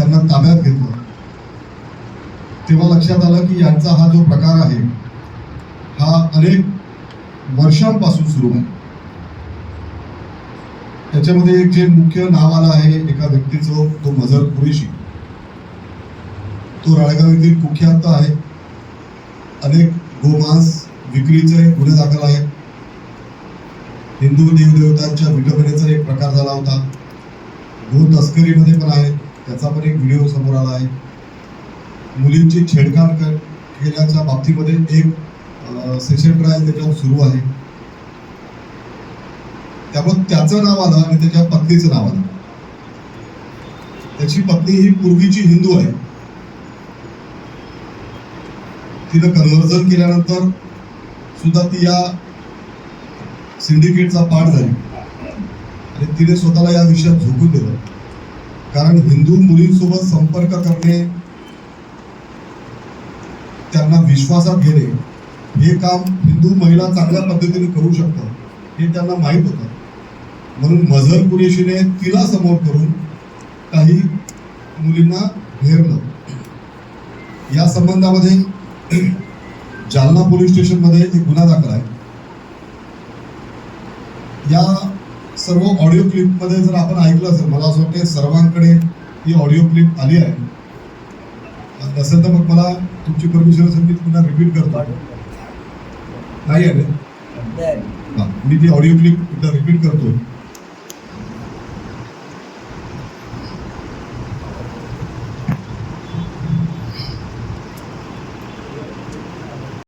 त्यांना ताब्यात घेतलं तेव्हा लक्षात आलं की यांचा हा जो प्रकार आहे हा अनेक वर्षांपासून सुरू आहे. त्याच्यामध्ये एक जे मुख्य नाव आलं आहे एका व्यक्तीचं, तो मजर कुरेशी. तो राळेगाव येथील कुख्यात आहे. अनेक गोमांस विक्रीचे गुन्हे दाखल आहेत. हिंदू देवदेवतांच्या विटंबनेचा एक प्रकार झाला होता. गो तस्करीमध्ये पण आहे, त्याचा पण एक व्हिडिओ समोर आला आहे. मुलींची छेडछाड केल्याच्या बाबतीमध्ये एक सेशन ट्रायल त्याच्यावर सुरू आहे. त्यामुळे त्याचं नाव आलं आणि त्याच्या पत्नीचं नाव आलं. त्याची पत्नी ही पूर्वीची हिंदू आहे. तिनं कन्व्हर्जन केल्यानंतर सुद्धा ती या सिंडिकेटचा पार्ट झाली आणि तिने स्वतःला या विषयात झोकून दिलं. कारण हिंदू मुलींसोबत संपर्क करणे, त्यांना विश्वासात घेणे, हे काम हिंदू महिला चांगल्या पद्धतीने करू शकतात हे त्यांना माहीत होतं. म्हणून मजहर कुरेशीने तिला समोर करून काही मुलींना घेरलं. या संबंधामध्ये जालना पोलीस स्टेशनमध्ये एक गुन्हा दाखल आहे. या सर्व ऑडिओ क्लिपमध्ये जर आपण ऐकलं असेल, मला असं वाटतं सर्वांकडे ही ऑडिओ क्लिप आली आहे. नसेल तर मग मला तुमची परमिशन असेल मी पुन्हा रिपीट करतो. नाही आहे ना, मी ती ऑडिओ क्लिप रिपीट करतो.